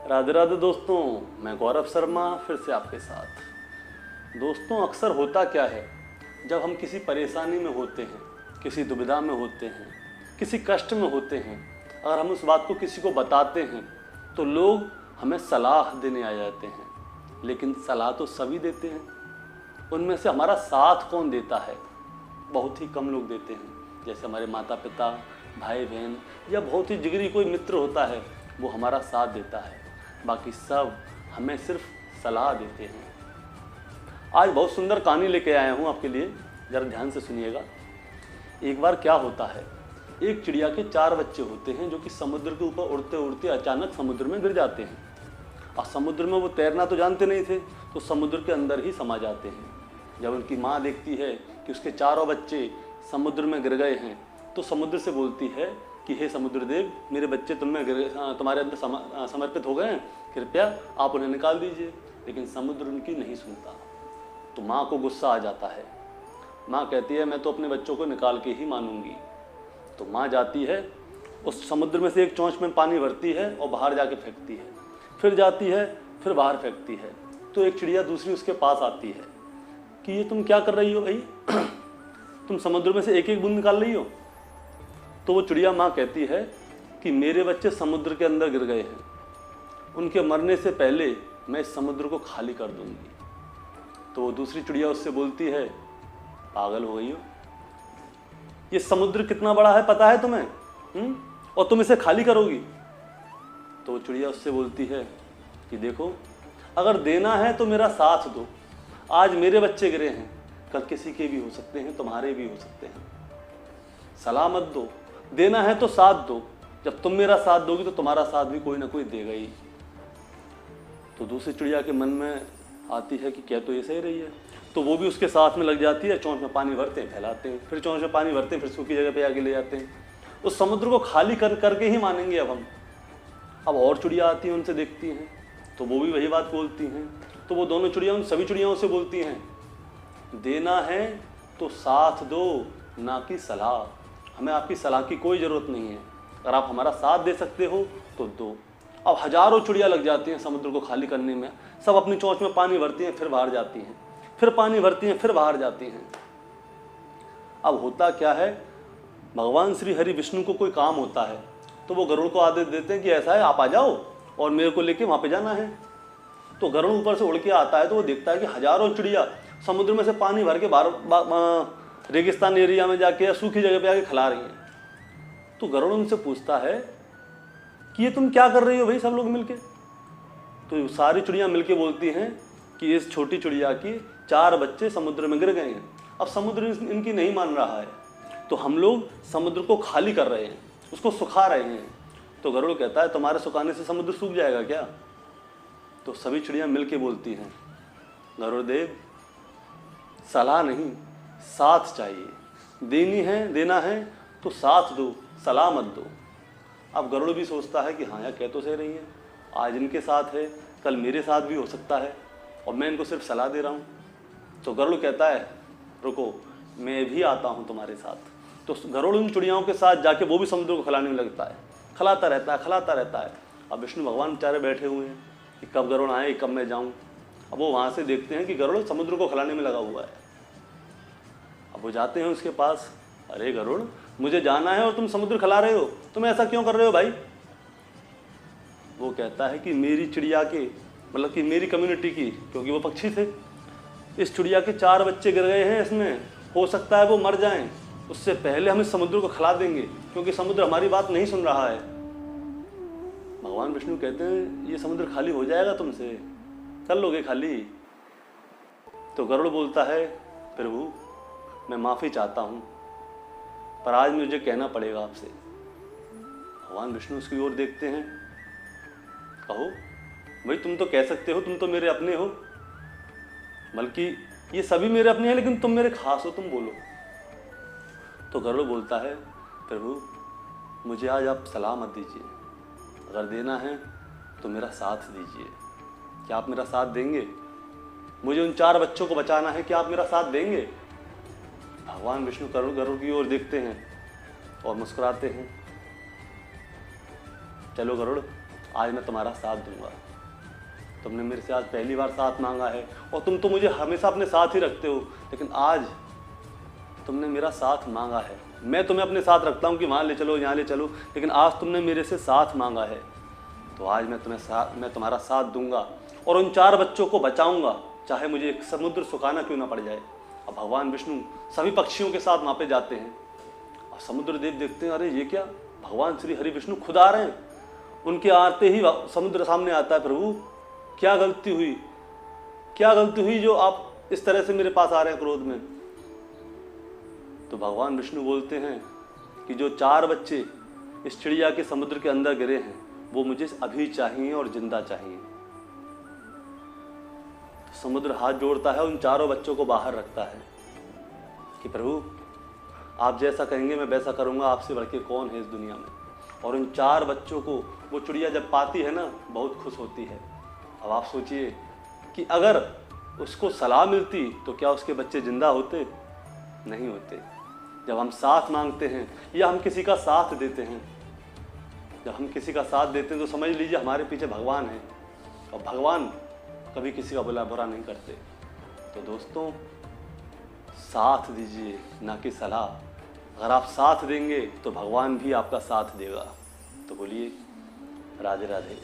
राधे राधे दोस्तों, मैं गौरव शर्मा फिर से आपके साथ। दोस्तों, अक्सर होता क्या है, जब हम किसी परेशानी में होते हैं, किसी दुविधा में होते हैं, किसी कष्ट में होते हैं, अगर हम उस बात को किसी को बताते हैं तो लोग हमें सलाह देने आ जाते हैं। लेकिन सलाह तो सभी देते हैं, उनमें से हमारा साथ कौन देता है? बहुत ही कम लोग देते हैं। जैसे हमारे माता पिता, भाई बहन या बहुत ही जिगरी कोई मित्र होता है, वो हमारा साथ देता है। बाकी सब हमें सिर्फ सलाह देते हैं। आज बहुत सुंदर कहानी लेके आया हूँ आपके लिए, ज़रा ध्यान से सुनिएगा। एक बार क्या होता है, एक चिड़िया के 4 बच्चे होते हैं जो कि समुद्र के ऊपर उड़ते उड़ते अचानक समुद्र में गिर जाते हैं। और समुद्र में वो तैरना तो जानते नहीं थे, तो समुद्र के अंदर ही समा जाते हैं। जब उनकी माँ देखती है कि उसके 4 बच्चे समुद्र में गिर गए हैं, तो समुद्र से बोलती है कि हे समुद्र देव, मेरे बच्चे तुम्हारे अंदर समर्पित हो गए हैं, कृपया आप उन्हें निकाल दीजिए। लेकिन समुद्र उनकी नहीं सुनता। तो माँ को गुस्सा आ जाता है। माँ कहती है, मैं तो अपने बच्चों को निकाल के ही मानूंगी। तो माँ जाती है, उस समुद्र में से एक चोंच में पानी भरती है और बाहर जाके फेंकती है। फिर जाती है, फिर बाहर फेंकती है। तो एक चिड़िया दूसरी उसके पास आती है कि ये तुम क्या कर रही हो भाई? तुम समुद्र में से एक एक बूंद निकाल रही हो। तो वो चिड़िया माँ कहती है कि मेरे बच्चे समुद्र के अंदर गिर गए हैं, उनके मरने से पहले मैं इस समुद्र को खाली कर दूंगी। तो वो दूसरी चिड़िया उससे बोलती है, पागल हो गई हो, ये समुद्र कितना बड़ा है पता है तुम्हें? और तुम इसे खाली करोगी? तो वो चिड़िया उससे बोलती है कि देखो, अगर देना है तो मेरा साथ दो। आज मेरे बच्चे गिरे हैं, कल किसी के भी हो सकते हैं, तुम्हारे भी हो सकते हैं। सलाह मत दो, देना है तो साथ दो। जब तुम मेरा साथ दोगी तो तुम्हारा साथ भी कोई ना कोई देगा ही। तो दूसरी चिड़िया के मन में आती है कि क्या तो ये सही रही है। तो वो भी उसके साथ में लग जाती है। चोंच में पानी भरते हैं, फैलाते हैं, फिर चोंच में पानी भरते हैं, फिर सूखी जगह पे आके ले जाते हैं। उस समुद्र को खाली करके ही मानेंगे अब हम। अब और चिड़िया आती हैं, उनसे देखती हैं, तो वो भी वही बात बोलती हैं। तो वो दोनों चिड़िया उन सभी चिड़ियाओं से बोलती हैं, देना है तो साथ दो, ना कि सलाह। हमें आपकी सलाह की कोई ज़रूरत नहीं है, अगर आप हमारा साथ दे सकते हो तो दो। अब हजारों चिड़िया लग जाती हैं समुद्र को खाली करने में। सब अपनी चोंच में पानी भरती हैं, फिर बाहर जाती हैं, फिर पानी भरती हैं, फिर बाहर जाती हैं। अब होता क्या है, भगवान श्री हरि विष्णु को कोई काम होता है तो वो गरुड़ को आदेश देते हैं कि ऐसा है, आप आ जाओ और मेरे को लेके वहाँ पे जाना है। तो गरुड़ ऊपर से उड़ के आता है, तो वो देखता है कि हजारों चिड़िया समुद्र में से पानी भर के बाहर रेगिस्तान एरिया में जाके या सूखी जगह पे आके खिला रही हैं। तो गरुड़ उनसे पूछता है कि ये तुम क्या कर रही हो भाई, सब लोग मिलके? तो सारी चिड़िया मिलके बोलती हैं कि इस छोटी चिड़िया की 4 बच्चे समुद्र में गिर गए हैं, अब समुद्र इनकी नहीं मान रहा है, तो हम लोग समुद्र को खाली कर रहे हैं, उसको सुखा रहे हैं। तो गरुड़ कहता है, तुम्हारे सुखाने से समुद्र सूख जाएगा क्या? तो सभी चिड़िया मिलके बोलती हैं, गरुड़ देव, सलाह नहीं, साथ चाहिए। देना है तो साथ दो, सलाह मत दो। अब गरुड़ भी सोचता है कि हाँ यार, कह तो सही रही है, आज इनके साथ है, कल मेरे साथ भी हो सकता है, और मैं इनको सिर्फ सलाह दे रहा हूँ। तो गरुड़ कहता है, रुको, मैं भी आता हूँ तुम्हारे साथ। तो गरुड़ उन चिड़ियाओं के साथ जाके वो भी समुद्र को खिलाने लगता है, खिलाता रहता है। अब विष्णु भगवान बेचारे बैठे हुए हैं कि कब गरुड़ आए, कब मैं जाऊँ। अब वो वहाँ से देखते हैं कि गरुड़ समुद्र को खिलाने में लगा हुआ है। अब वो जाते हैं उसके पास, अरे गरुड़, मुझे जाना है और तुम समुद्र खिला रहे हो, तुम ऐसा क्यों कर रहे हो भाई? वो कहता है कि मेरी चिड़िया के, मतलब कि मेरी कम्युनिटी की, क्योंकि वो पक्षी थे, इस चिड़िया के 4 बच्चे गिर गए हैं, इसमें हो सकता है वो मर जाएं, उससे पहले हम इस समुद्र को खिला देंगे, क्योंकि समुद्र हमारी बात नहीं सुन रहा है। भगवान विष्णु कहते हैं, ये समुद्र खाली हो जाएगा तुमसे, कर लोगे खाली? तो गरुड़ बोलता है, प्रभु मैं माफ़ी चाहता हूँ, पर आज मुझे कहना पड़ेगा आपसे। भगवान विष्णु उसकी ओर देखते हैं, कहो भाई, तुम तो कह सकते हो, तुम तो मेरे अपने हो, बल्कि ये सभी मेरे अपने हैं, लेकिन तुम मेरे खास हो, तुम बोलो। तो गरुड़ बोलता है, प्रभु मुझे आज आप सलाह मत दीजिए, अगर देना है तो मेरा साथ दीजिए। क्या आप मेरा साथ देंगे? मुझे उन 4 बच्चों को बचाना है, क्या आप मेरा साथ देंगे? भगवान विष्णु गरुड़ की ओर देखते हैं और मुस्कुराते हैं, चलो गरुड़, आज मैं तुम्हारा साथ दूंगा। तुमने मेरे से आज पहली बार साथ मांगा है और तुम तो मुझे हमेशा अपने साथ ही रखते हो, लेकिन आज तुमने मेरा साथ मांगा है। मैं तुम्हें अपने साथ रखता हूँ कि वहाँ ले चलो, यहाँ ले चलो, लेकिन आज तुमने मेरे से साथ मांगा है, तो आज मैं तुम्हारा साथ दूंगा और उन 4 बच्चों को बचाऊंगा, चाहे मुझे एक समुद्र सुखाना क्यों ना पड़ जाए। अब भगवान विष्णु सभी पक्षियों के साथ वहाँ पे जाते हैं और समुद्र देव देखते हैं, अरे ये क्या, भगवान श्री हरि विष्णु खुद आ रहे हैं। उनके आते ही समुद्र सामने आता है, प्रभु क्या गलती हुई, क्या गलती हुई जो आप इस तरह से मेरे पास आ रहे हैं क्रोध में। तो भगवान विष्णु बोलते हैं कि जो 4 बच्चे इस चिड़िया के समुद्र के अंदर गिरे हैं वो मुझे अभी चाहिए और जिंदा चाहिए। तो समुद्र हाथ जोड़ता है, उन 4 बच्चों को बाहर रखता है कि प्रभु आप जैसा कहेंगे मैं वैसा करूंगा, आपसे बढ़ के कौन है इस दुनिया में। और उन 4 बच्चों को वो चिड़िया जब पाती है ना, बहुत खुश होती है। अब आप सोचिए कि अगर उसको सलाह मिलती तो क्या उसके बच्चे जिंदा होते? नहीं होते। जब हम साथ मांगते हैं या हम किसी का साथ देते हैं, जब हम किसी का साथ देते हैं तो समझ लीजिए हमारे पीछे भगवान है, और भगवान कभी किसी का बुरा नहीं करते। तो दोस्तों साथ दीजिए, ना कि सलाह। अगर आप साथ देंगे तो भगवान भी आपका साथ देगा। तो बोलिए राधे राधे।